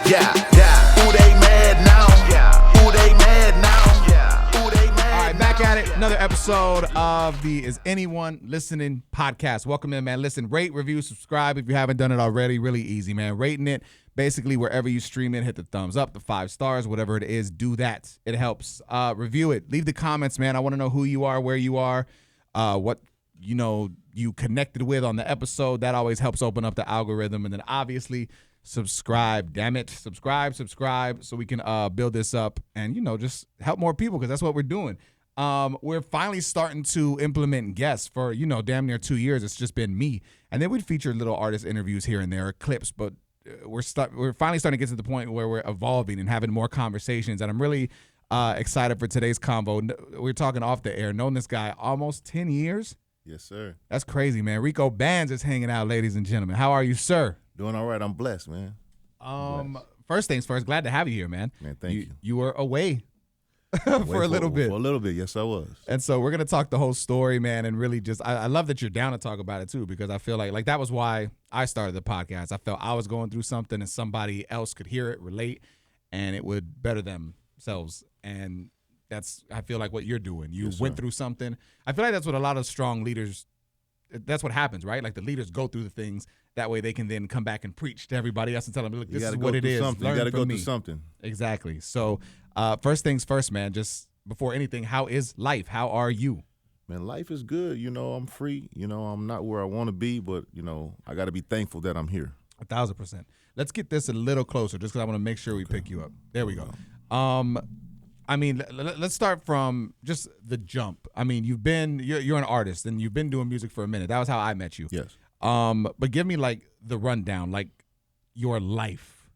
Who they mad now? Who they mad now? Who they mad All right, back at it. Another episode of the Is Anyone Listening podcast. Welcome in, man. Listen, rate, review, subscribe if you haven't done it already. Really easy, man. Rating it. Basically, wherever you stream it, hit the thumbs up, the 5 stars, whatever it is, do that. It helps. Review it. Leave the comments, man. I want to know who you are, where you are, what you connected with on the episode. That always helps open up the algorithm. And then obviously subscribe. Damn it. Subscribe so we can build this up and, just help more people, because that's what we're doing. We're finally starting to implement guests. For, damn near 2 years. It's just been me. And then we'd feature little artist interviews here and there, clips, but we're finally starting to get to the point where we're evolving and having more conversations. And I'm really excited for today's convo. We're talking off the air. Known this guy almost 10 years. Yes, sir. That's crazy, man. Rico Bandz is hanging out, ladies and gentlemen. How are you, sir? Doing all right. I'm blessed, man. First things first, glad to have you here, man. Man, thank you. You were away for a little bit. For a little bit, yes, I was. And so we're going to talk the whole story, man, and really just, I love that you're down to talk about it, too, because I feel like that was why I started the podcast. I felt I was going through something and somebody else could hear it, relate, and it would better themselves. And that's, I feel like, what you're doing. You went through something. I feel like that's what a lot of strong leaders, that's what happens, right? Like the leaders go through the things. That way they can then come back and preach to everybody else and tell them, look, this is what it is. You got to go through something. Exactly. So first things first, man, just before anything, how is life? How are you? Man, life is good. I'm free. I'm not where I want to be, but, I got to be thankful that I'm here. 1,000%. Let's get this a little closer just because I want to make sure we pick you up. There we go. Let's start from just the jump. I mean, you're an artist and you've been doing music for a minute. That was how I met you. Yes. But give me like the rundown, like your life,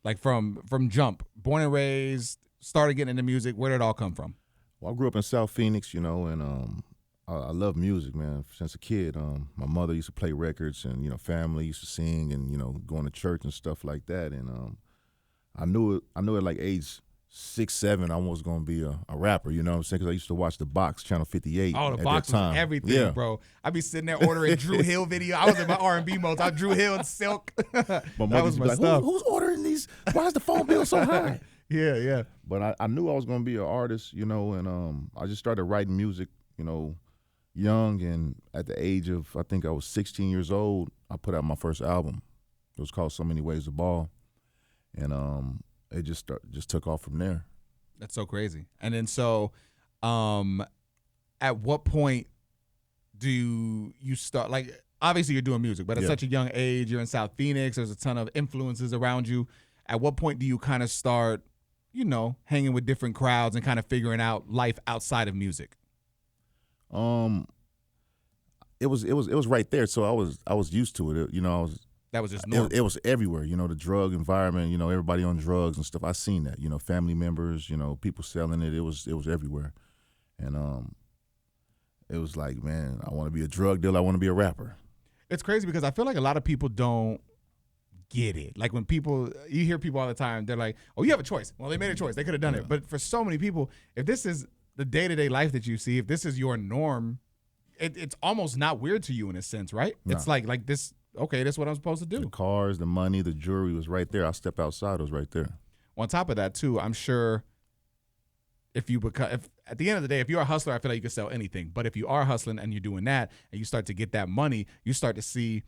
like from jump, born and raised, started getting into music. Where did it all come from? Well, I grew up in South Phoenix, and I love music, man, since a kid. My mother used to play records, and family used to sing, and going to church and stuff like that. And I knew it at like age 6, 7, I was going to be a rapper, you know what I'm saying? Because I used to watch The Box, Channel 58. Oh, The Box was everything, bro. I'd be sitting there ordering Drew Hill video. I was in my R&B mode. I Drew Hill and Silk. That was my stuff. Who's ordering these? Why is the phone bill so high? Yeah. But I knew I was going to be an artist, and I just started writing music, young. And at the age of, I think I was 16 years old, I put out my first album. It was called So Many Ways to Ball. And it just took off from there. That's so crazy. And then so at what point do you start, like, obviously you're doing music, but at such a young age, you're in South Phoenix, there's a ton of influences around you. At what point do you kind of start, hanging with different crowds and kind of figuring out life outside of music? It was right there. So I was used to it. That was just normal. It was everywhere, the drug environment, everybody on drugs and stuff. I seen that, family members, people selling it. It was everywhere. And it was like, man, I want to be a drug dealer. I want to be a rapper. It's crazy because I feel like a lot of people don't get it. Like when you hear people all the time, they're like, oh, you have a choice. Well, they made a choice. They could have done it. But for so many people, if this is the day-to-day life that you see, if this is your norm, it's almost not weird to you in a sense, right? No. It's like this. Okay, that's what I'm supposed to do. The cars, the money, the jewelry was right there. I stepped outside, it was right there. On top of that, too, I'm sure if at the end of the day, if you're a hustler, I feel like you can sell anything. But if you are hustling and you're doing that and you start to get that money, you start to see,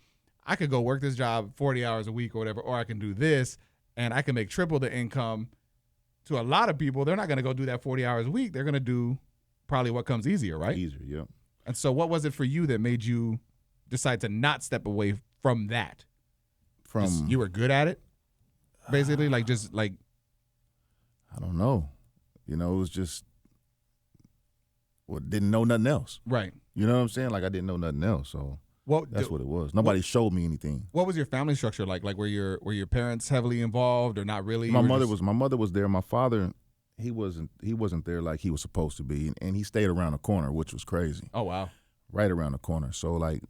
I could go work this job 40 hours a week or whatever, or I can do this and I can make triple the income. To a lot of people, they're not going to go do that 40 hours a week. They're going to do probably what comes easier, right? Easier, yeah. And so what was it for you that made you decide to not step away from that? You were good at it, basically, I don't know. It was just, didn't know nothing else. Right. You know what I'm saying? Like I didn't know nothing else, so that's what it was. Nobody showed me anything. What was your family structure like? Like were your parents heavily involved or not really? My mother was there. My father, he wasn't there like he was supposed to be, and he stayed around the corner, which was crazy. Oh wow. Right around the corner. So like.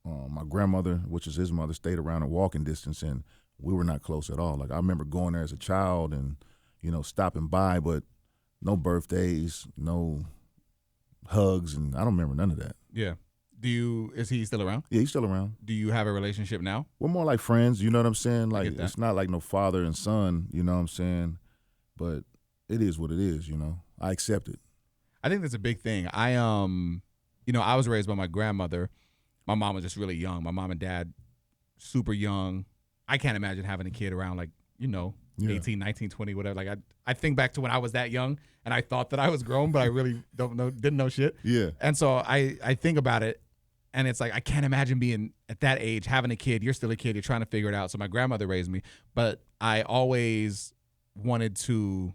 My grandmother, which is his mother, stayed around in walking distance, and we were not close at all. Like I remember going there as a child and, stopping by, but no birthdays, no hugs, and I don't remember none of that. Yeah. Is he still around? Yeah, he's still around. Do you have a relationship now? We're more like friends, you know what I'm saying? I Like, get that. it's not like no father and son, you know what I'm saying? But it is what it is, you know? I accept it. I think that's a big thing. I I was raised by my grandmother. My mom was just really young. My mom and dad, super young. I can't imagine having a kid around Yeah. 18, 19, 20, whatever. Like I think back to when I was that young and I thought that I was grown, but I really didn't know shit. Yeah. And so I think about it and it's like I can't imagine being at that age, having a kid. You're still a kid. You're trying to figure it out. So my grandmother raised me, but I always wanted to,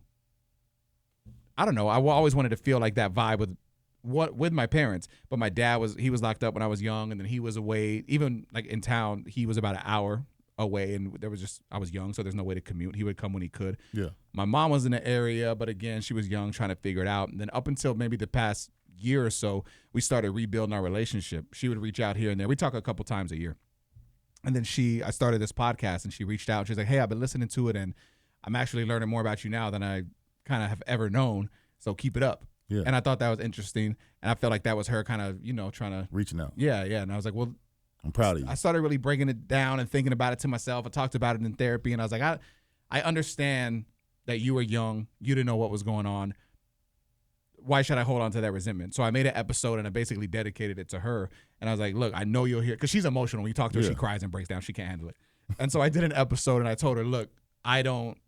I don't know, I always wanted to feel like that vibe with my parents. But my dad was locked up when I was young, and then he was away. Even like in town, he was about an hour away, and I was young, so there's no way to commute. He would come when he could. Yeah. My mom was in the area, but again, she was young, trying to figure it out. And then up until maybe the past year or so, we started rebuilding our relationship. She would reach out here and there. We talk a couple times a year. And then I started this podcast, and she reached out. She's like, "Hey, I've been listening to it, and I'm actually learning more about you now than I kind of have ever known. So keep it up." Yeah. And I thought that was interesting, and I felt like that was her kind of, trying to Reaching out. Yeah. And I was like, well, I'm proud of you. I started really breaking it down and thinking about it to myself. I talked about it in therapy, and I was like, I understand that you were young, you didn't know what was going on. Why should I hold on to that resentment? So I made an episode, and I basically dedicated it to her. And I was like, look, I know you'll hear, because she's emotional. When you talk to her, Yeah. she cries and breaks down. She can't handle it. And so I did an episode, and I told her, look, I don't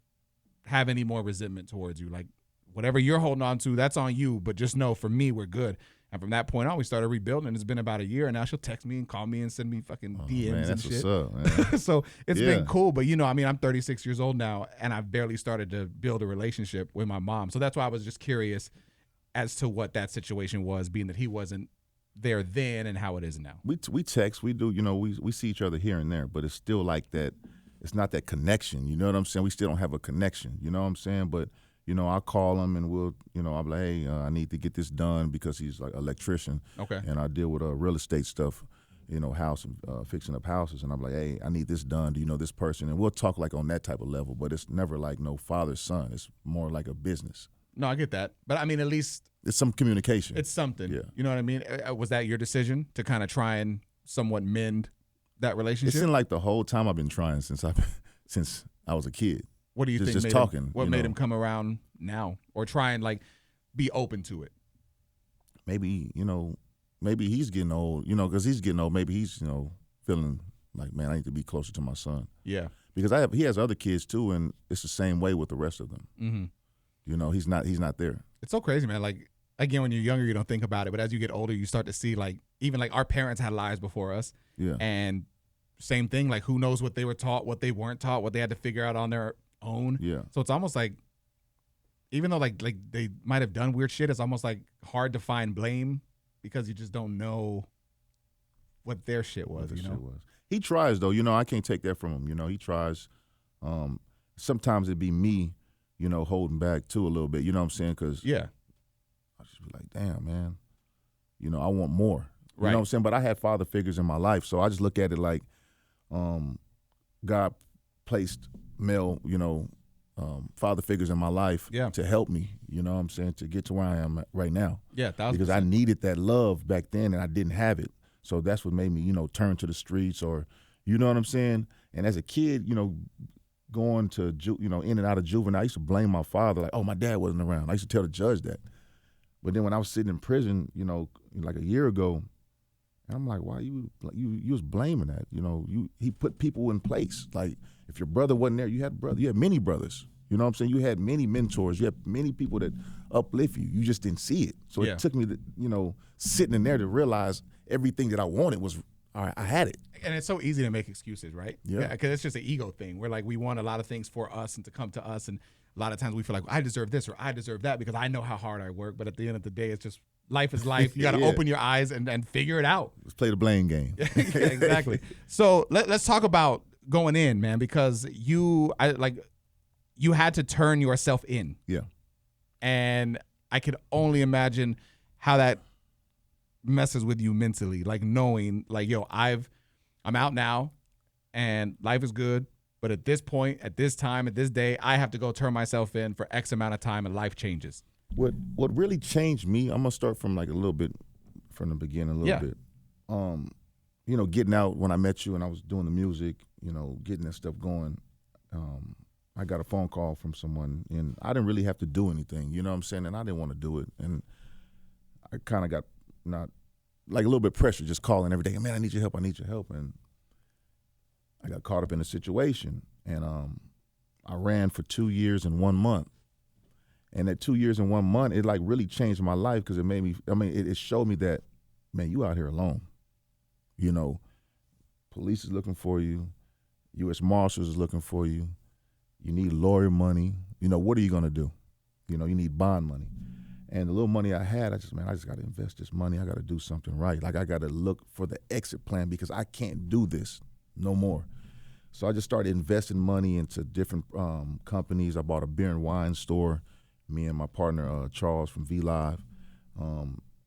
have any more resentment towards you. Like, whatever you're holding on to, that's on you. But just know, for me, we're good. And from that point on, we started rebuilding. And it's been about a year, and now she'll text me and call me and send me fucking DMs Man, and that's shit. what's up, man. So it's Yeah. been cool. But, I'm 36 years old now, and I've barely started to build a relationship with my mom. So that's why I was just curious as to what that situation was, being that he wasn't there then and how it is now. We text, we do, we see each other here and there, but it's still like that. It's not that connection, you know what I'm saying? We still don't have a connection, you know what I'm saying? But, I call him and we'll, I'll be like, hey, I need to get this done, because he's like an electrician. Okay. And I deal with real estate stuff, house, fixing up houses. And I'm like, hey, I need this done. Do you know this person? And we'll talk like on that type of level, but it's never like no father, son. It's more like a business. No, I get that. But, at least It's some communication. it's something. Yeah. You know what I mean? Was that your decision to kind of try and somewhat mend that relationship? It's in like the whole time I've been trying since I was a kid. What do you think just made talking, him, what you made know. him come around now or try and like be open to it? Maybe, maybe he's getting old, because he's getting old. Maybe he's, feeling like, man, I need to be closer to my son. Yeah. Because he has other kids too, and it's the same way with the rest of them. Mm-hmm. He's not there. It's so crazy, man. Like, again, when you're younger, you don't think about it. But as you get older, you start to see, like, even like our parents had lives before us. Yeah. And same thing, like, who knows what they were taught, what they weren't taught, what they had to figure out on their own. Yeah. So it's almost like, even though like they might have done weird shit, it's almost like hard to find blame because you just don't know what their shit was, What the you know? shit was. He tries though, I can't take that from him. He tries. Sometimes it'd be me, holding back too a little bit. You know what I'm saying? Because Yeah. I just be like, damn, man. I want more. You Right. know what I'm saying? But I had father figures in my life, so I just look at it like God placed male, father figures in my life Yeah. to help me, you know what I'm saying, to get to where I am right now. Yeah, 1,000%. Because I needed that love back then and I didn't have it. So that's what made me, turn to the streets, or, you know what I'm saying? And as a kid, going to, in and out of juvenile, I used to blame my father, like, oh, my dad wasn't around. I used to tell the judge that. But then when I was sitting in prison, like a year ago, and I'm like, why you was blaming that? He put people in place. Like, if your brother wasn't there, you had many brothers. You know what I'm saying? You had many mentors. You had many people that uplift you. You just didn't see it. So Yeah. it took me to, sitting in there to realize everything that I wanted was, all right, I had it. And it's so easy to make excuses, right? Yeah. Because it's just an ego thing. We're like, we want a lot of things for us and to come to us. And a lot of times we feel like, I deserve this or I deserve that because I know how hard I work. But at the end of the day, it's just life is life. You got to Yeah. open your eyes and figure it out. Let's play the blame game. Yeah, exactly. So let's talk about going in, man, because you had to turn yourself in. Yeah. And I could only imagine how that messes with you mentally, like knowing like, yo, I'm out now and life is good. But at this point, at this time, at this day, I have to go turn myself in for X amount of time and life changes. What really changed me, I'm going to start from like a little bit from the beginning a little bit. you know, getting out when I met you and I was doing the music, you know, getting that stuff going, I got a phone call from someone and I didn't really have to do anything, you know what I'm saying? And I didn't want to do it. And I kind of got not like a little bit pressure just calling every day, man, I need your help, I need your help. And I got caught up in a situation and I ran for 2 years and 1 month. And that 2 years and 1 month, it like really changed my life because it made me, it showed me that, man, you out here alone. You know, police is looking for you. U.S. Marshals is looking for you. You need lawyer money. You know, what are you going to do? You know, you need bond money. And the little money I had, I just got to invest this money. I got to do something right. Like I got to look for the exit plan because I can't do this no more. So I just started investing money into different companies. I bought a beer and wine store. Me and my partner, Charles from V-Live.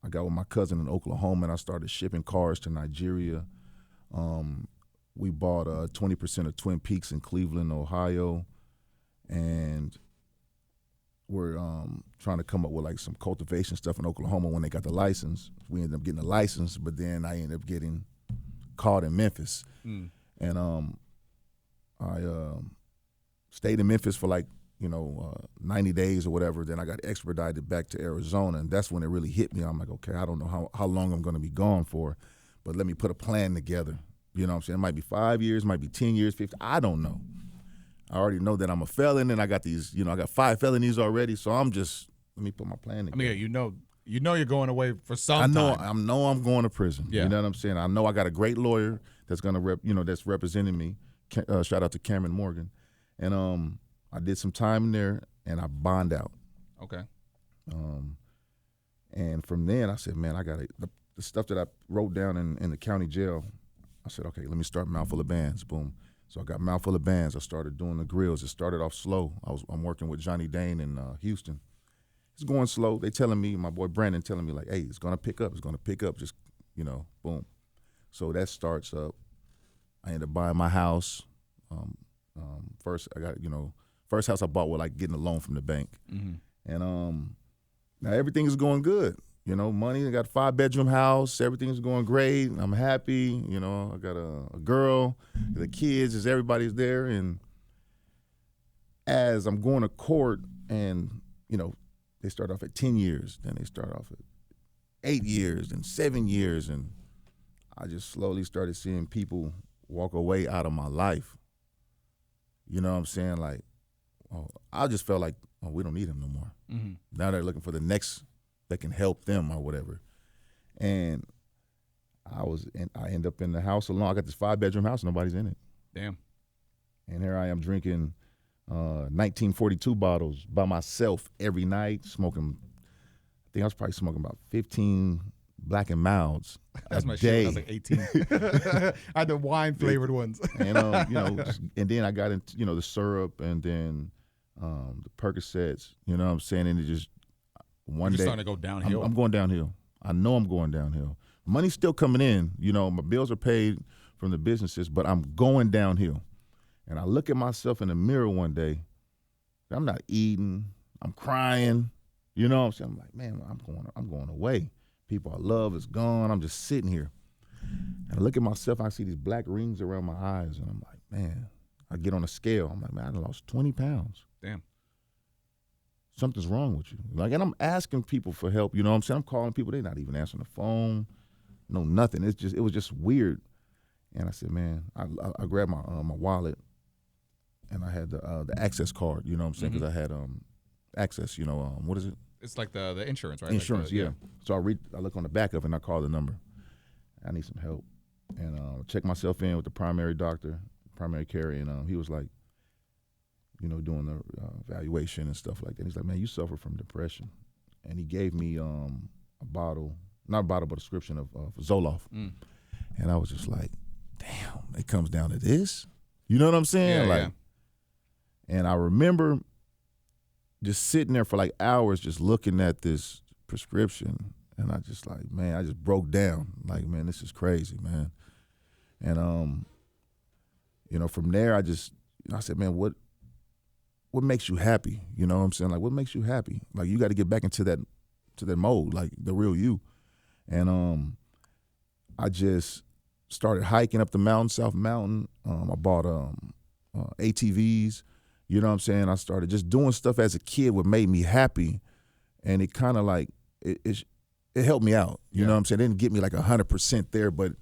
I got with my cousin in Oklahoma, and I started shipping cars to Nigeria. We bought 20% of Twin Peaks in Cleveland, Ohio, and we're trying to come up with like some cultivation stuff in Oklahoma when they got the license. We ended up getting the license, but then I ended up getting caught in Memphis. And I stayed in Memphis for like, 90 days or whatever. Then I got extradited back to Arizona, and that's when it really hit me. I'm like, okay, I don't know how long I'm going to be gone for, but let me put a plan together. You know what I'm saying? It might be 5 years, it might be 10 years, 50. I don't know. I already know that I'm a felon, and I got these, I got 5 felonies already, so I'm just, let me put my plan together. I mean, you know you're going away for some time. I know I'm going to prison. Yeah. You know what I'm saying? I know I got a great lawyer that's going to that's representing me. Shout out to Cameron Morgan. And I did some time in there, and I bond out. Okay. And from then, I said, man, I got the stuff that I wrote down in the county jail. I said, okay, let me start Mouthful of Bands. Boom. So I got Mouthful of Bands. I started doing the grills. It started off slow. I'm working with Johnny Dane in Houston. It's going slow. They telling me, my boy Brandon telling me like, hey, it's gonna pick up. It's gonna pick up. Just boom. So that starts up. I end up buying my house. First, I got first house I bought was like getting a loan from the bank. Mm-hmm. And now everything is going good. Money, I got a 5-bedroom house. Everything is going great. I'm happy. I got a girl, the kids, everybody's there. And as I'm going to court and, they start off at 10 years, then they start off at 8 years, then 7 years. And I just slowly started seeing people walk away out of my life. You know what I'm saying? Like, I just felt like, we don't need him no more. Mm-hmm. Now they're looking for the next that can help them or whatever. And I end up in the house alone. I got this 5-bedroom house, nobody's in it. Damn. And here I am drinking 1942 bottles by myself every night, smoking. I think I was probably smoking about 15 Black and Milds That's a my day. shit. I was like 18. I had the wine flavored ones. And and then I got into the syrup and then the Percocets. You know what I'm saying? And it just one You're day starting to go downhill. I'm going downhill. I know I'm going downhill. Money's still coming in. My bills are paid from the businesses, but I'm going downhill. And I look at myself in the mirror one day. I'm not eating. I'm crying. You know what I'm saying? I'm like, man, I'm going away. People I love is gone. I'm just sitting here. And I look at myself, I see these black rings around my eyes, and I'm like, man, I get on a scale. I'm like, man, I lost 20 pounds. Damn. Something's wrong with you. Like, and I'm asking people for help, you know what I'm saying? I'm calling people, they're not even answering the phone. No, nothing. It was just weird. And I said, man, I grabbed my wallet, and I had the access card, you know what I'm saying? Because I had access, what is it? It's like the insurance, right? Insurance, like yeah. So I look on the back of it and I call the number. I need some help. And check myself in with the primary doctor, primary care, and he was like, doing the evaluation and stuff like that. He's like, man, you suffer from depression. And he gave me a bottle, not a bottle, but a prescription of Zoloft. Mm. And I was just like, damn, it comes down to this? You know what I'm saying? Yeah. And I remember just sitting there for like hours just looking at this prescription, and I just like, man, I just broke down. Like, man, this is crazy, man. And from there I said, man, what makes you happy? You know what I'm saying? Like, what makes you happy? Like, you got to get back into that mode, like the real you. And I just started hiking up the mountain, South Mountain. I bought ATVs. You know what I'm saying? I started just doing stuff as a kid what made me happy, and it kind of like it helped me out. You know what I'm saying? It didn't get me like 100% there, but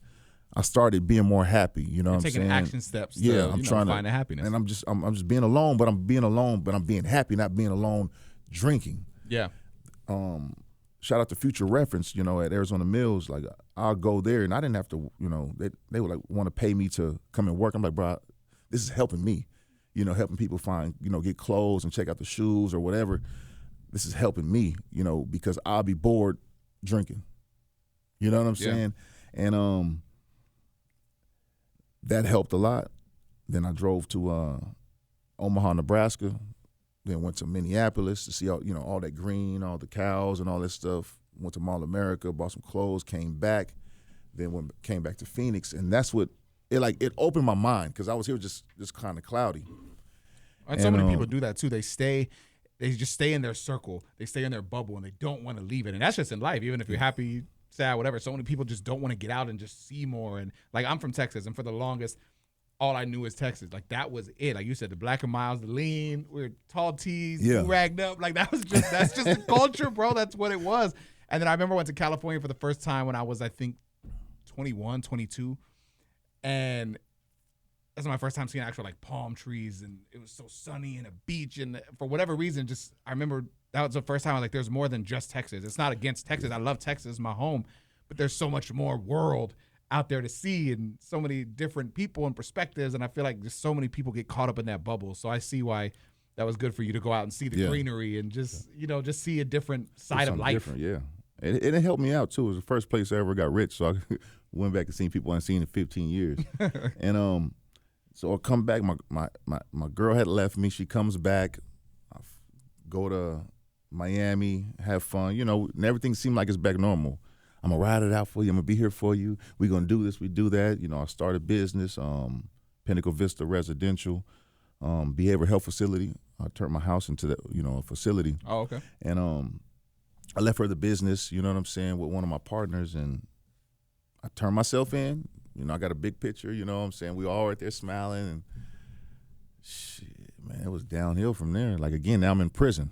I started being more happy. You know what I'm saying? Taking action steps. Yeah, I'm trying to find the happiness. And I'm just being alone, but I'm being happy, not being alone drinking. Yeah. Shout out to Future Reference, you know, at Arizona Mills. Like, I'll go there, and I didn't have to, you know, they would like want to pay me to come and work. I'm like, bro, this is helping me, you know, helping people find, you know, get clothes and check out the shoes or whatever. This is helping me, you know, because I'll be bored drinking. You know what I'm saying? And that helped a lot. Then I drove to Omaha, Nebraska. Then went to Minneapolis to see all that green, all the cows and all that stuff. Went to Mall America, bought some clothes, came back. Then came back to Phoenix, and that's what it opened my mind, because I was here just kind of cloudy. And so many people do that too. They just stay in their circle, they stay in their bubble, and they don't want to leave it. And that's just in life. Even if you're happy, sad, whatever. So many people just don't want to get out and just see more. And like, I'm from Texas, and for the longest, all I knew is Texas. Like, that was it. Like you said, the Black and Miles, the lean, we're tall tees, ragged up. Like, that's just the culture, bro. That's what it was. And then I remember I went to California for the first time when I was, I think, 21, 22. And that's my first time seeing actual like palm trees, and it was so sunny and a beach. And for whatever reason, I remember that was the first time I was like, there's more than just Texas. It's not against Texas. I love Texas, my home, but there's so much more world out there to see, and so many different people and perspectives. And I feel like just so many people get caught up in that bubble. So I see why that was good for you to go out and see the greenery and just see a different side of life. Different, yeah. It helped me out too. It was the first place I ever got rich. So I went back and seen people I hadn't seen in 15 years. And so I come back, my girl had left me. She comes back. I go to Miami, have fun, and everything seemed like it's back normal. I'm going to ride it out for you. I'm going to be here for you. We're going to do this. We do that. I started business, Pinnacle Vista Residential, behavioral health facility. I turned my house into a facility. Oh, okay. And I left her the business, you know what I'm saying, with one of my partners, and I turned myself in. I got a big picture, you know what I'm saying. We all right there smiling, and shit, man, it was downhill from there. Like, again, now I'm in prison.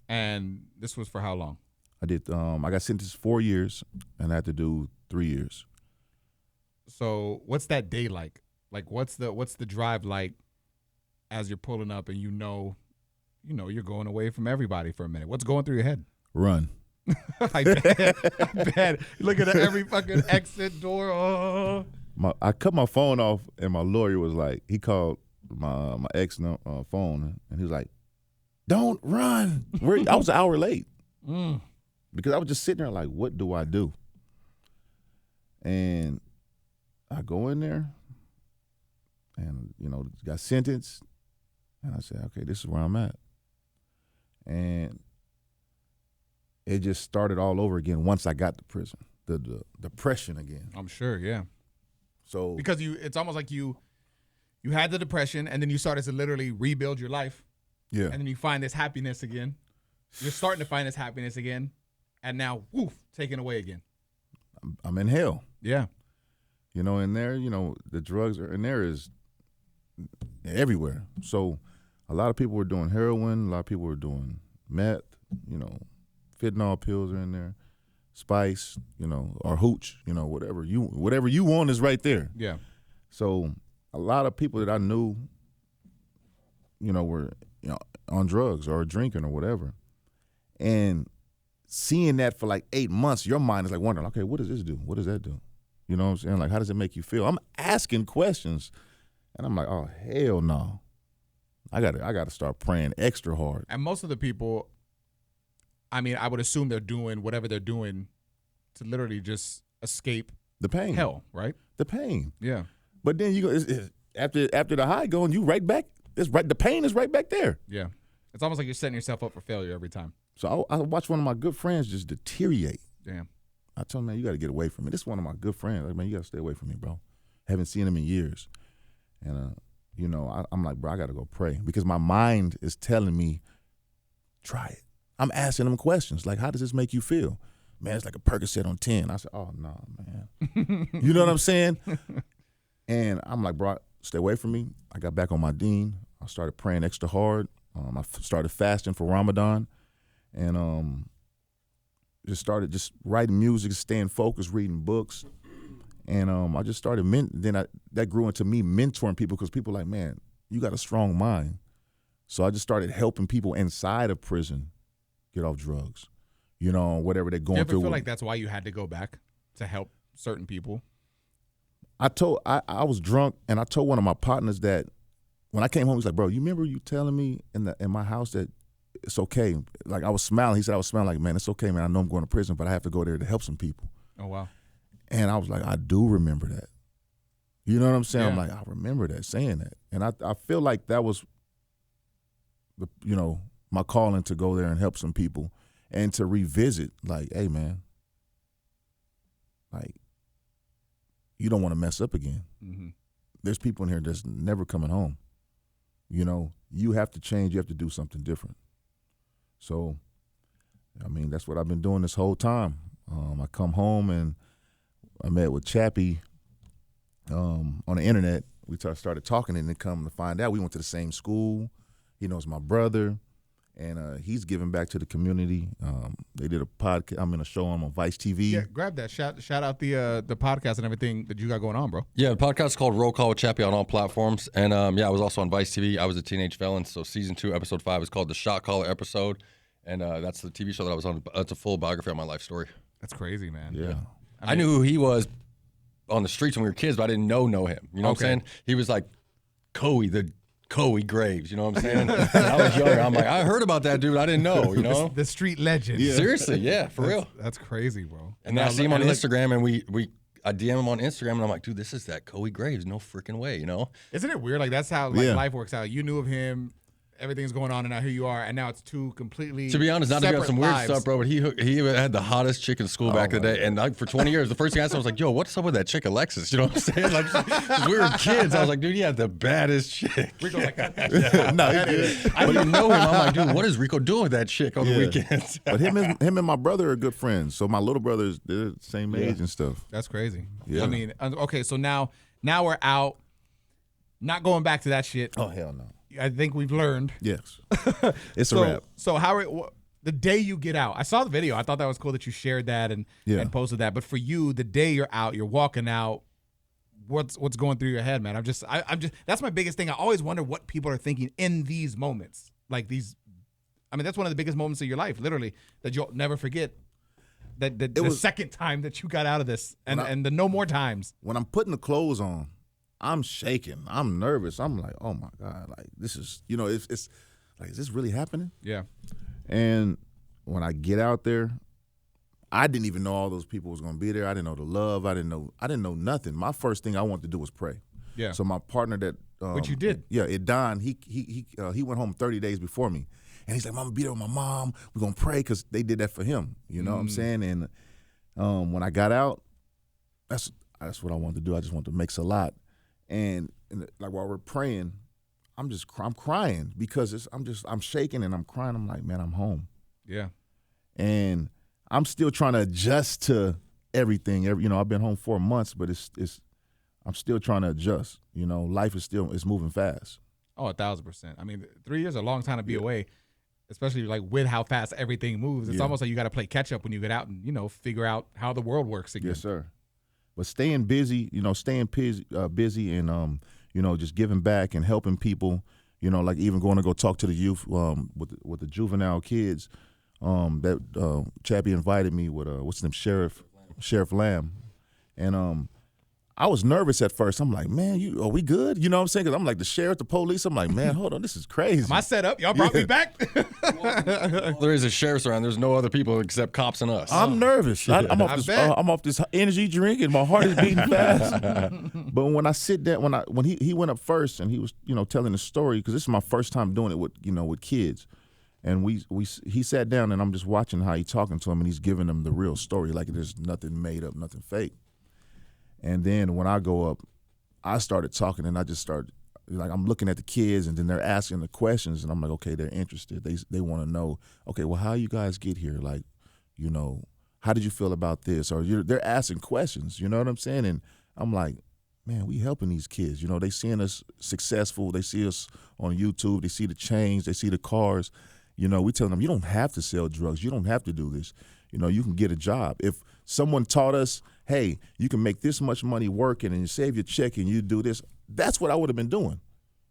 And this was for how long? I got sentenced 4 years, and I had to do 3 years. So what's that day like? Like, what's the drive like as you're pulling up and you're going away from everybody for a minute? What's going through your head? Run. I bet. You look at every fucking exit door. Oh. I cut my phone off, and my lawyer was like, he called my ex phone, and he was like, "Don't run." I was an hour late. Because I was just sitting there like, what do I do? And I go in there and, got sentenced. And I said, okay, this is where I'm at. And it just started all over again once I got to prison. The depression again. I'm sure, yeah. So because it's almost like you had the depression, and then you started to literally rebuild your life. Yeah. And then you find this happiness again. You're starting to find this happiness again. And now, woof, taken away again. I'm in hell. Yeah. In there, the drugs are in there is everywhere. So a lot of people were doing heroin. A lot of people were doing meth. Fentanyl pills are in there. Spice, or hooch, whatever you want is right there. Yeah. So a lot of people that I knew, were, on drugs or drinking or whatever. And seeing that for like 8 months, your mind is like wondering, okay, what does this do? What does that do? You know what I'm saying? Like, how does it make you feel? I'm asking questions, and I'm like, oh, hell no. I gotta start praying extra hard. And most of the people, I mean, I would assume they're doing whatever they're doing to literally just escape the pain, hell, right? The pain. Yeah. But then you go after the high going, you right back. It's right. The pain is right back there. Yeah. It's almost like you're setting yourself up for failure every time. So I watched one of my good friends just deteriorate. Damn. I told him, man, you got to get away from me. This is one of my good friends. Like, man, you got to stay away from me, bro. Haven't seen him in years. And, I'm like, bro, I got to go pray. Because my mind is telling me, try it. I'm asking him questions. Like, how does this make you feel? man, it's like a Percocet on 10. I said, oh, no, man. You know what I'm saying? And I'm like, bro, stay away from me. I got back on my deen. I started praying extra hard. I started fasting for Ramadan. And just started just writing music, staying focused, reading books. And I just started, that grew into me mentoring people because people like, man, you got a strong mind. So I just started helping people inside of prison get off drugs, you know, whatever they're going through. Do you ever feel like that's why you had to go back to help certain people? I was drunk, and I told one of my partners that when I came home, he's like, bro, you remember you telling me in my house that it's okay? Like, I was smiling. He said I was smiling like, man, it's okay, man. I know I'm going to prison, but I have to go there to help some people. Oh, wow. And I was like, I do remember that. You know what I'm saying? Yeah. I'm like, I remember that, saying that. And I feel like that was, my calling to go there and help some people and to revisit, like, hey, man, like, you don't want to mess up again. Mm-hmm. There's people in here that's never coming home. You know, you have to change. You have to do something different. So, I mean, that's what I've been doing this whole time. I come home and I met with Chappie on the internet. We started talking, and then come to find out we went to the same school. He knows my brother, and he's giving back to the community. They did a podcast. I'm in a show on Vice TV. Yeah, grab that. Shout out the podcast and everything that you got going on, bro. Yeah, the podcast is called Roll Call with Chappie on all platforms. And I was also on Vice TV. I was a teenage felon. So season 2, episode 5 is called the Shot Caller episode. And that's the TV show that I was on. It's a full biography of my life story. That's crazy, man. Yeah. I knew who he was on the streets when we were kids, but I didn't know him. You know what I'm saying? He was like Coey Graves, you know what I'm saying? When I was younger, I'm like, I heard about that dude. I didn't know, you know? The street legend. Yeah. Seriously, yeah, for real. That's crazy, bro. And then I see him on Instagram, and I DM him on Instagram, and I'm like, dude, this is that Coey Graves. No freaking way, you know? Isn't it weird? Like, that's how life works out. You knew of him. Everything's going on, and now here you are, and now it's two completely To be honest, not to get some weird lives. stuff, bro, but he had the hottest chick in school back in the day, and for 20 years, the first thing I said was like, yo, what's up with that chick Alexis? You know what I'm saying? Like, 'cause we were kids. I was like, dude, you had the baddest chick. Rico like, no, I didn't even know him. I'm like, dude, what is Rico doing with that chick on the weekends? But him and my brother are good friends. So my little brother's they're the same age and stuff. That's crazy. Yeah. I mean, okay, so now we're out. Not going back to that shit. Oh, hell no. I think we've learned. Yes. It's a wrap. So the day you get out, I saw the video. I thought that was cool that you shared that and posted that. But for you, the day you're out, you're walking out, what's going through your head, man? I'm just that's my biggest thing. I always wonder what people are thinking in these moments. Like these, I mean, that's one of the biggest moments of your life, literally, that you'll never forget. The second time that you got out of this and the no more times. When I'm putting the clothes on, I'm shaking. I'm nervous. I'm like, oh my God, like this is, it's like, is this really happening? Yeah. And when I get out there, I didn't even know all those people was gonna be there. I didn't know the love. I didn't know nothing. My first thing I wanted to do was pray. Yeah. So my partner that which you did. Yeah, Don, he went home 30 days before me. And he's like, I'm gonna be there with my mom. We're gonna pray, because they did that for him. You know what I'm saying? And when I got out, that's what I wanted to do. I just wanted to make salat. And like while we're praying, I'm crying because I'm shaking and I'm crying. I'm like, man, I'm home. Yeah. And I'm still trying to adjust to everything. I've been home 4 months, but I'm still trying to adjust. Life is moving fast. Oh, 1,000%. I mean, 3 years is a long time to be away, especially like with how fast everything moves. It's almost like you got to play catch up when you get out and, figure out how the world works again. Yes, sir. But staying busy, busy and, just giving back and helping people, like even going to go talk to the youth with the juvenile kids that Chappie invited me with, what's his name, Sheriff Lamb. And I was nervous at first. I'm like, man, are we good? You know what I'm saying? Because I'm like the sheriff, the police. I'm like, man, hold on, this is crazy. Am I set up? Y'all brought me back? There is a sheriff's around. There's no other people except cops and us. I'm nervous. I'm off this energy drink and my heart is beating fast. But when I sit there, when he went up first and he was telling the story, because this is my first time doing it with kids, and he sat down and I'm just watching how he's talking to him and he's giving them the real story, like there's nothing made up, nothing fake. And then when I go up, I started talking and I just started, like, I'm looking at the kids and then they're asking the questions and I'm like, okay, they're interested. They want to know, okay, well, how you guys get here? Like, how did you feel about this? Or they're asking questions, you know what I'm saying? And I'm like, man, we helping these kids. You know, they seeing us successful. They see us on YouTube. They see the change. They see the cars. You know, we tell them, you don't have to sell drugs. You don't have to do this. You know, you can get a job. If someone taught us, hey, you can make this much money working and you save your check and you do this, that's what I would have been doing.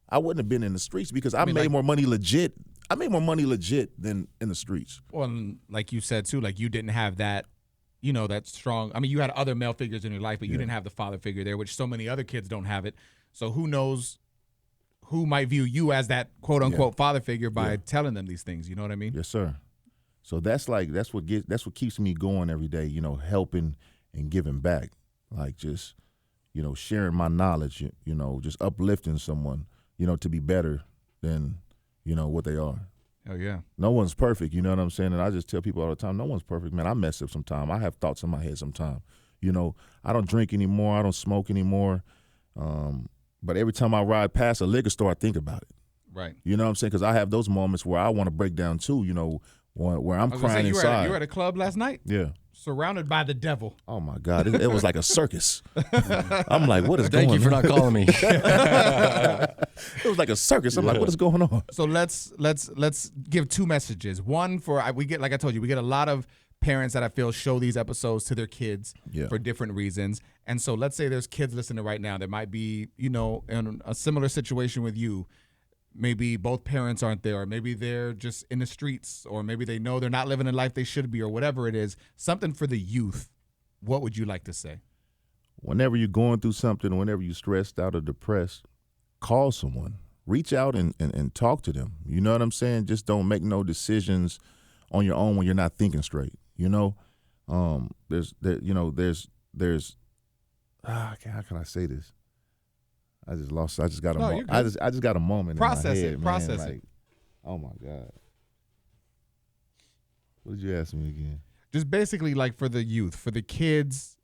I wouldn't have been in the streets because I made more money legit. I made more money legit than in the streets. Well, and like you said, too, like you didn't have that, you know, that strong. I mean, you had other male figures in your life, but you didn't have the father figure there, which so many other kids don't have it. So who knows who might view you as that quote unquote father figure by telling them these things. You know what I mean? Yes, sir. So that's what keeps me going every day, you know, helping and giving back. Like just, you know, sharing my knowledge, you know, just uplifting someone, you know, to be better than, you know, what they are. Oh, yeah. No one's perfect, you know what I'm saying? And I just tell people all the time, no one's perfect, man. I mess up sometimes. I have thoughts in my head sometimes. You know, I don't drink anymore. I don't smoke anymore. But every time I ride past a liquor store, I think about it. Right. You know what I'm saying? Because I have those moments where I want to break down too, you know, where I'm crying inside. You were at a club last night? Yeah. Surrounded by the devil. Oh, my God. It was like a circus. I'm like, what is going on? Thank you for not calling me. It was like a circus. I'm like, what is going on? So let's give two messages. One we get, like I told you, we get a lot of parents that I feel show these episodes to their kids for different reasons. And so let's say there's kids listening right now that might be, you know, in a similar situation with you. Maybe both parents aren't there, or maybe they're just in the streets, or maybe they know they're not living the life they should be, or whatever it is. Something for the youth. What would you like to say? Whenever you're going through something, whenever you're stressed out or depressed, call someone. Reach out and talk to them. You know what I'm saying? Just don't make no decisions on your own when you're not thinking straight. You know, how can I say this? I just got a moment. I just got a moment in my head, Process man. it. Like, oh my God. What did you ask me again? Just basically like for the youth, for the kids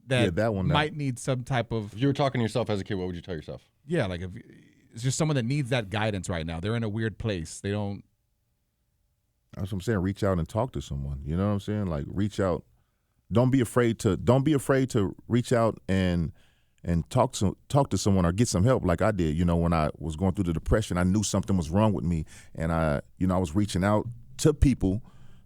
that might need some type of. If you were talking to yourself as a kid, what would you tell yourself? Yeah, like if it's just someone that needs that guidance right now. They're in a weird place. They don't. That's what I'm saying. Reach out and talk to someone. You know what I'm saying? Like reach out. Don't be afraid to reach out and talk to someone or get some help like I did. You know, when I was going through the depression, I knew something was wrong with me, and I was reaching out to people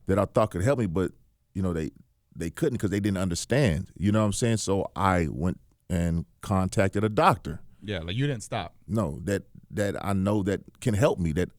that I thought could help me, but you know they couldn't because they didn't understand. You know what I'm saying? So I went and contacted a doctor. Yeah, like you didn't stop. No, that I know that can help me, that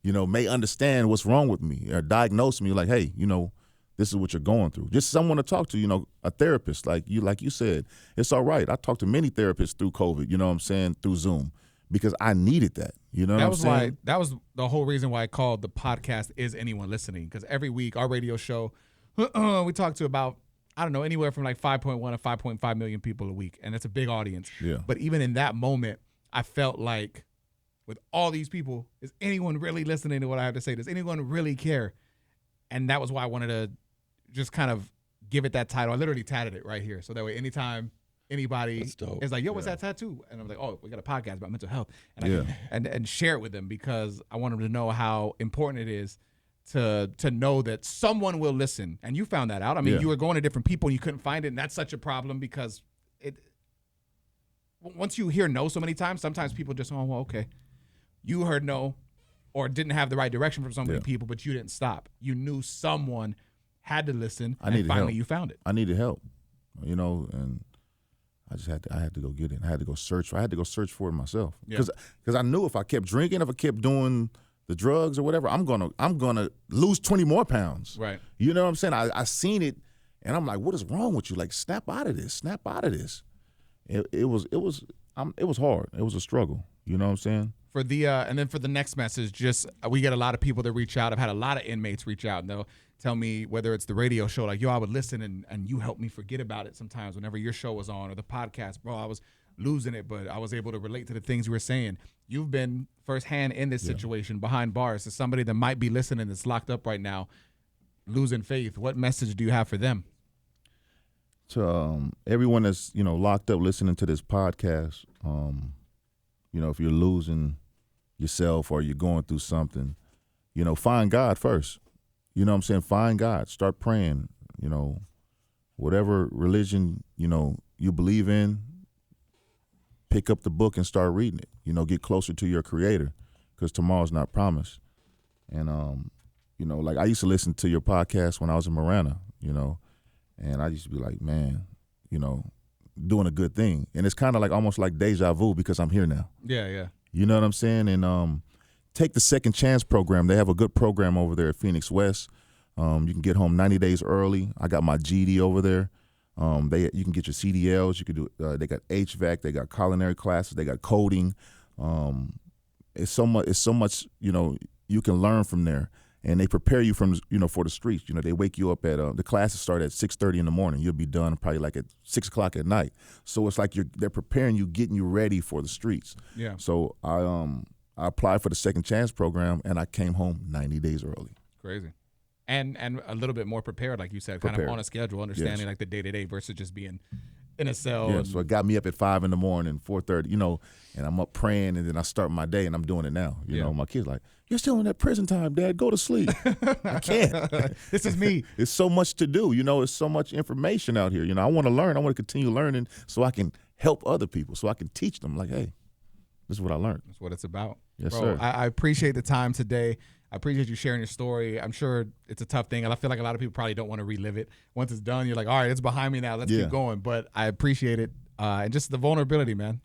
you know may understand what's wrong with me or diagnose me. Like, hey, you know, this is what you're going through. Just someone to talk to, you know, a therapist like you said. It's all right. I talked to many therapists through COVID, you know what I'm saying, through Zoom, because I needed that. You know what I'm saying? That was the whole reason why I called the podcast Is Anyone Listening? Because every week our radio show, we talk to about, I don't know, anywhere from like 5.1 to 5.5 million people a week. And it's a big audience. Yeah. But even in that moment, I felt like with all these people, is anyone really listening to what I have to say? Does anyone really care? And that was why I wanted to just kind of give it that title. I literally tatted it right here. So that way anytime anybody is like, yo, what's that tattoo? And I'm like, oh, we got a podcast about mental health. And I can, and share it with them because I want them to know how important it is to know that someone will listen. And you found that out. I mean, you were going to different people and you couldn't find it. And that's such a problem because once you hear no so many times, sometimes people just, oh, well, okay. You heard no or didn't have the right direction from so many people, but you didn't stop. You knew someone had to listen, and finally you found it. I needed help, you know, and I had to go get it. I had to go search for it myself because I knew if I kept drinking, if I kept doing the drugs or whatever, I'm gonna lose 20 more pounds. Right. You know what I'm saying? I seen it, and I'm like, what is wrong with you? Like, snap out of this. Snap out of this. It was hard. It was a struggle. You know what I'm saying? For the and then for the next message, just we get a lot of people that reach out. I've had a lot of inmates reach out, and they'll tell me whether it's the radio show, like, yo, I would listen and you helped me forget about it sometimes whenever your show was on, or the podcast, bro, I was losing it, but I was able to relate to the things you were saying. You've been firsthand in this situation behind bars. To somebody that might be listening that's locked up right now, losing faith, what message do you have for them? To everyone that's, you know, locked up listening to this podcast, you know, if you're losing yourself or you're going through something, you know, find God first. You know what I'm saying? Find God. Start praying, you know, whatever religion, you believe in, pick up the book and start reading it. Get closer to your creator, because tomorrow's not promised. And, like I used to listen to your podcast when I was in Marana, and I used to be like, man, doing a good thing. And it's kind of like almost like deja vu, because I'm here now. Yeah. You know what I'm saying? And take the Second Chance program. They have a good program over there at Phoenix West. You can get home 90 days early. I got my GD over there. You can get your CDLs. You can do. They got HVAC. They got culinary classes. They got coding. It's so much. You can learn from there, and they prepare you for the streets. They wake you up at the classes start at 6:30 in the morning. You'll be done probably like at 6 o'clock at night. So it's like they're preparing you, getting you ready for the streets. Yeah. So I applied for the Second Chance program, and I came home 90 days early. Crazy. And a little bit more prepared, like you said, kind of on a schedule, understanding like the day-to-day versus just being in a cell. Yeah, so it got me up at 5 in the morning, 4:30, and I'm up praying, and then I start my day, and I'm doing it now. My kid's like, you're still in that prison time, Dad. Go to sleep. I can't. This is me. It's so much to do. It's so much information out here. I want to learn. I want to continue learning so I can help other people, so I can teach them like, hey, this is what I learned. That's what it's about. Yes, Bro, sir. I appreciate the time today. I appreciate you sharing your story. I'm sure it's a tough thing, and I feel like a lot of people probably don't want to relive it. Once it's done, you're like, all right, it's behind me now. Let's keep going. But I appreciate it, and just the vulnerability, man.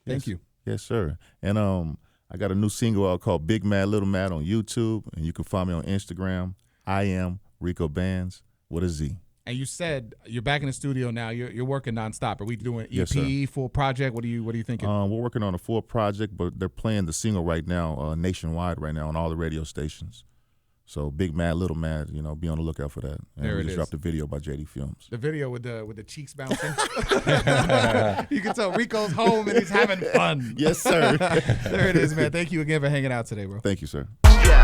Thank you. Yes, sir. And I got a new single out called Big Mad, Little Mad on YouTube, and you can find me on Instagram. I am Rico Bandz with a Z. And you said you're back in the studio now. You're working nonstop. Are we doing EP, Yes, sir. full project? What are you thinking? We're working on a full project, but they're playing the single right now, nationwide right now on all the radio stations. So Big Mad, Little Mad, be on the lookout for that. And There we it just is. dropped the video by JD Films. The video with the cheeks bouncing. You can tell Rico's home and he's having fun. Yes, sir. There it is, man. Thank you again for hanging out today, bro. Thank you, sir. Yeah.